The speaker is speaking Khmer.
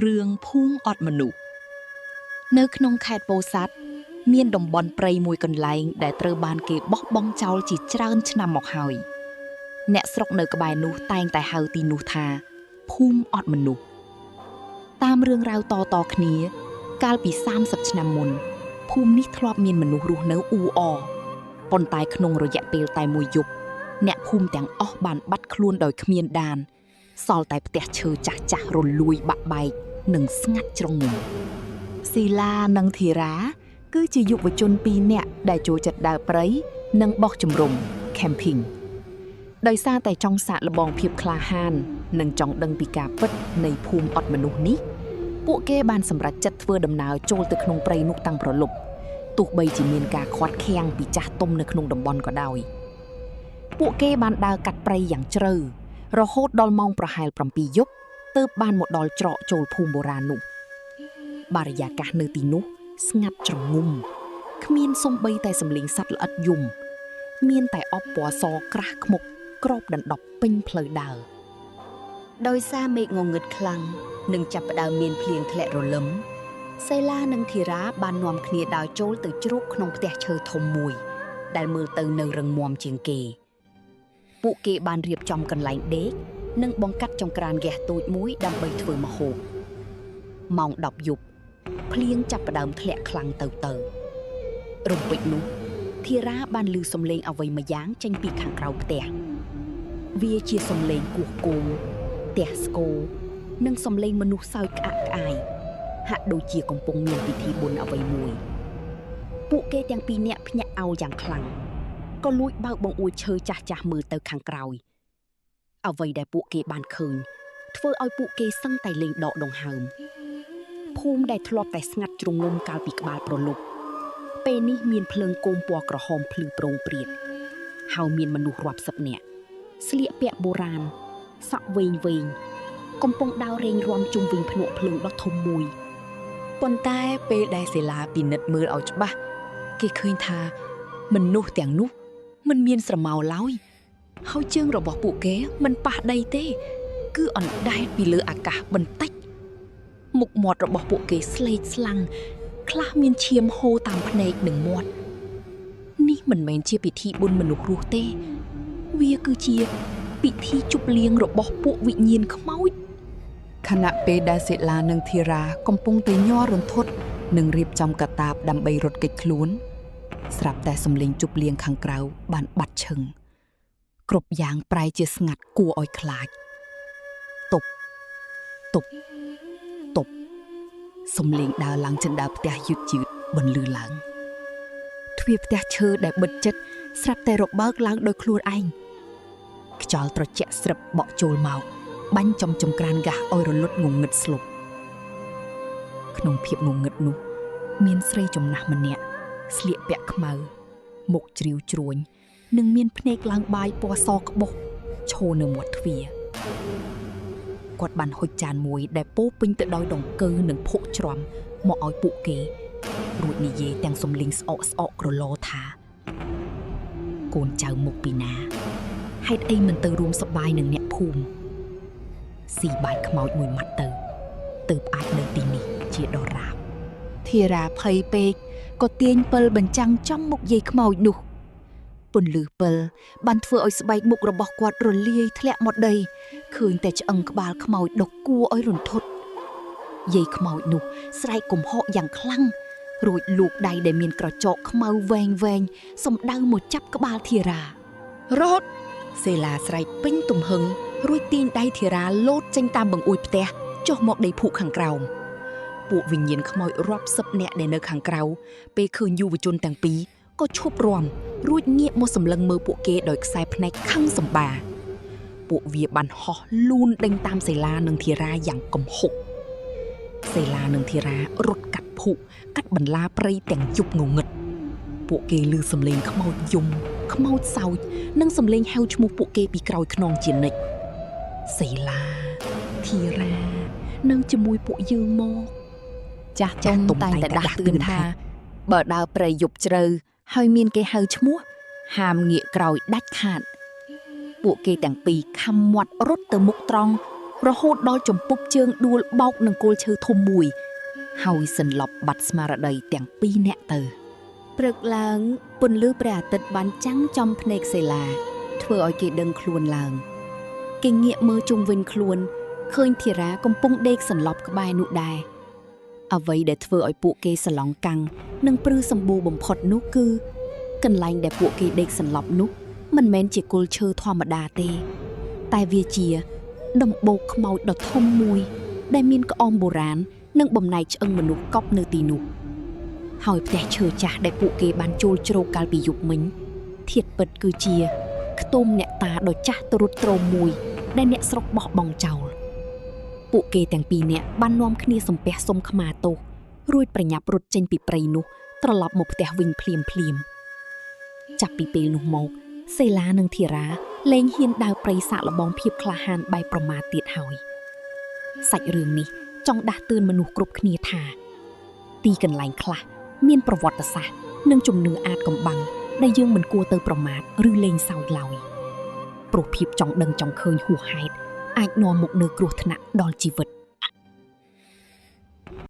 រឿងភូមិអត់មនុស្សនៅក្នុងខេត្តពោធិ៍សាត់មានតំបន់ព្រៃមួយកន្លែងដែលត្រូវបានគេបោះបង់ចោលជាច្រើនឆ្នាំមកហើយអ្នកស្រុកនៅក្បែរនោះតែងតែហៅទីនោះថាភូមិអត់មនុស្សតាមរឿងរ៉ាវតៗគ្នាកាលពី30ឆ្នាំមុនភូមិនេះធ្លាប់មានមនុស្សរស់នៅអ៊ូអរប៉ុន្តែក្នុងរយៈពេលតែមួយយប់អ្នកភូមិទាំងអស់បានបាត់ខ្លួនដោយគ្មានដានសល់តែផ្ទះឈើចាស់ៗរលួយបាក់បែកនិងស្ងាត់ជ្រងំស៊ីឡានិងធីរ៉ាគឺជាយុវជន2នាក់ដែលចូលចិត្តដើរព្រៃនិងបោះជំរំ camping ដោយសារតែចង់សាកល្បងភាពក្លាហាននិងចង់ដឹងពីការពិតនៃភូមិអត់មនុស្សនេះពួកគេបានសម្រេចចិត្តធ្វើដំណើរចូលទៅក្នុងព្រៃនោះតាំងព្រលប់ទោះបីជាមានការខាត់ខាំងពីចាស់ទុំនៅក្នុងតំបន់ក៏ដោយពួកគេបានដើរកាត់ព្រៃយ៉ាងជ្រៅរហូតដល់ម៉ោងប្រហែល7យប់ទើបបានមកដល់ច្រកចូលភូមិបុរាណនោះបរិយាកាសនៅទីនោះស្ងាត់ជ្រងំគ្មានសូម្បីតែសំឡេងសត្វល្អិតយំមានតែអបពណ៌សក្រាស់ខ្មុកក្របដណ្ដប់ពេញផ្លូវដើរដោយសារមេឃងងឹតខ្លាំងនិងចាប់ផ្ដើមមានភ្លៀងធ្លាក់រលឹមសេឡានិងធីរ៉ាបាននាំគ្នាដើរចូលទៅជ្រកក្នុងផ្ទះឈើធំមួយដែលមើលទៅនៅរឹងមាំជាងគេពួកគេបានរៀបចំកន្លែងដេកនិងបង្កាត់ចង្ក្រានហ្គាសតូចមួយដើម្បីធ្វើម្ហូបម៉ោង10យប់ភ្លៀងចាប់ផ្ដើមធ្លាក់ខ្លាំងទៅរំពេចនោះធីរ៉ាបានឮសំឡេងអ្វីម្យ៉ាងចេញពីខាងក្រៅផ្ទះវាជាសំឡេងគោះគោទះស្គរនិងសំឡេងមនុស្សសើចក្អាកក្អាយហាក់ដូចជាកំពុងមានពិធីបុណ្យអ្វីមួយពួកគេទាំងពីរនាក់ភ្ញាក់អោលយ៉ាងខ្លាំងក៏លួចបើកបង្អួចឈើចាស់ៗមើលទៅខាងក្រោយអ្វីដែលពួកគេបានឃើញធ្វើឲ្យពួកគេសឹងតែលេងដកដង្ហើមភូមិដែលធ្លាប់តែស្ងាត់ជ្រងំកាលពីក្បាលប្រលប់ពេលនេះមានភ្លើងគោមពណ៌ក្រហមភ្លឺប្រងព្រាតហើយមានមនុស្សរាប់សិបនាក់ស្លៀកពាក់បុរាណសក់វែងកំពុងដើររែងរាំជុំវិញភ្នក់ភ្លើងដ៏ធំមួយប៉ុន្តែពេលដែលសេឡាពិនិត្យមើលឲ្យច្បាស់គេឃើញថាមនុស្សទាំងនោះមិនមានស្រមោលឡើយហើយជើងរបស់ពួកគេមិនប៉ះដីទេគឺអណ្ដែតពីលើអាកាសបន្តិចមុខមាត់របស់ពួកគេស្លេកស្លាំងខ្លះមានឈាមហូរតាមភ្នែកនិងមាត់នេះមិនមែនជាពិធីបុណ្យមនុស្សរស់ទេវាគឺជាពិធីជប់លៀងរបស់ពួកវិញ្ញាណខ្មោចខណៈពេលដែលសេឡានិងធីរ៉ាកំពុងតែញ័ររន្ធត់និងរៀបចំកាតាបដើម្បីរត់គេចខ្លួនស្រាប់តែសំឡេងជប់លៀងខាងក្រៅបានបាត់ឈឹងគ្រប់យ៉ាងប្រែជាស្ងាត់គួរឲ្យខ្លាចតុបសំឡេងដើរឡើងជណ្ដើរផ្ទះយឺតបន្លឺឡើងទ្វារផ្ទះឈើដែលបិទជិតស្រាប់តែរបើកឡើងដោយខ្លួនឯងខ្យល់ត្រជាក់ស្រឹបបក់ចូលមកបាញ់ចំចង្ក្រានហ្គាសឲ្យរលត់ងងឹតស្លុបក្នុងភាពងងឹតនោះមានស្រីចំណាស់ម្នាក់ស្លៀកពាក់ខ្មៅមុខជ្រីវជ្រួញនិងមានភ្នែកឡើងបាយពណ៌សក្បុសឈរនៅមាត់ទ្វារគាត់បានហុចចានមួយដែលពោពេញទៅដោយដង្កូវនិងភក់ជ្រាំមកឲ្យពួកគេរួចនិយាយទាំងសំឡេងស្អកក្រឡថាកូនចៅមកពីណាហេតុអីមិនទៅរួមសប្បាយនឹងអ្នកភូមិស៊ីបាយខ្មោចមួយម៉ាត់ទៅអាចនៅទីនេះជាដរាបធីរ៉ាភ័យពេកក៏ទាញពិលបញ្ចាំងចំមុខយាយខ្មោចនោះពន្លឺពិលបានធ្វើឲ្យស្បែកមុខរបស់គាត់រលាយធ្លាក់មកដីឃើញតែឆ្អឹងក្បាលខ្មោចដុកគួរឲ្យរន្ធត់យាយខ្មោចនោះស្រែកគំហកយ៉ាងខ្លាំងរួចលូកដៃដែលមានក្រចកខ្មៅវែងសំដៅមកចាប់ក្បាលធីរ៉ារត់សេឡាស្រែកពេញទំហឹងរួចទាញដៃធីរ៉ាលោតចេញតាមបង្អួចផ្ទះចុះមកដីភក់ខាងក្រោមពួកវិញ្ញាណខ្មោចរាប់សិបនាក់ដែលនៅខាងក្រៅពេលឃើញយុវជនទាំងពីរក៏ឈប់រាំរួចងាកមកសម្លឹងមើលពួកគេដោយខ្សែភ្នែកខឹងសម្បាពួកវាបានហោះលូនដេញតាមសេឡានិងធីរ៉ាយ៉ាងគំហុកសេឡានិងធីរ៉ារត់កាត់ភក់កាត់បន្លាព្រៃទាំងយប់ងងឹតពួកគេឮសំឡេងខ្មោចយំខ្មោចសោចនិងសំឡេងហៅឈ្មោះពួកគេពីក្រោយខ្នងជានិច្ចសេឡាធីរ៉ានៅជាមួយពួកយើងមកចាស់ទុំតែងតែដាស់តឿនថាបើដើរព្រៃយប់ជ្រៅហើយមានគេហៅឈ្មោះហាមងាកក្រោយដាច់ខាតពួកគេទាំងពីរខំមាត់រត់ទៅមុខត្រង់ រហូតដល់ចំពុកជើងដួលបោកនឹងគល់ឈើធំមួយហើយសន្លប់បាត់ស្មារតីទាំងពីរនាក់ទៅព្រឹកឡើងពន្លឺព្រះអាទិត្យបានចាំងចំភ្នែកសេឡាធ្វើឲ្យគេដឹងខ្លួនឡើងគេងាកមើលជុំវិញខ្លួនឃើញធីរ៉ាកំពុងដេកសន្លប់ក្បែរនោះដែរអ្វីដែលធ្វើឲ្យពួកគេសឡងកាំងនិងព្រឺសម្បូរបំផុតនោះគឺកន្លែងដែលពួកគេដេកសន្លប់នោះមិនមែនជាគល់ឈើធម្មតាទេតែវាជាដំបូកខ្មោចដ៏ធំមួយដែលមានក្អមបុរាណនិងបំណែកឆ្អឹងមនុស្សកប់នៅទីនោះហើយផ្ទះឈើចាស់ដែលពួកគេបានចូលជ្រកកាលពីយប់មិញធាតុពិតគឺជាខ្ទមអ្នកតាដ៏ចាស់ទ្រុឌទ្រោមមួយដែលអ្នកស្រុកបោះបង់ចោលពួកគេទាំងពីរនាក់បាននាំគ្នាសំពះសុំខមាទោសរួចប្រញាប់រត់ចេញពីព្រៃនោះត្រឡប់មកផ្ទះវិញភ្លាមចាប់ពីពេលនោះមកសេឡានិងធីរ៉ាលែងហ៊ានដើរព្រៃសាកល្បងភាពក្លាហានបែបប្រមាថទៀតហើយសាច់រឿងនេះចង់ដាស់តឿនមនុស្សគ្រប់គ្នាថាទីកន្លែងខ្លះមានប្រវត្តិសាស្ត្រនិងជំនឿអាថ៌កំបាំងដែលយើងមិនគួរទៅប្រមាថឬលេងសើចឡើយព្រោះភាពចង់ដឹងចង់ឃើញហួសហេតុអាចនាំមកនូវគ្រោះថ្នាក់ដល់ជីវិត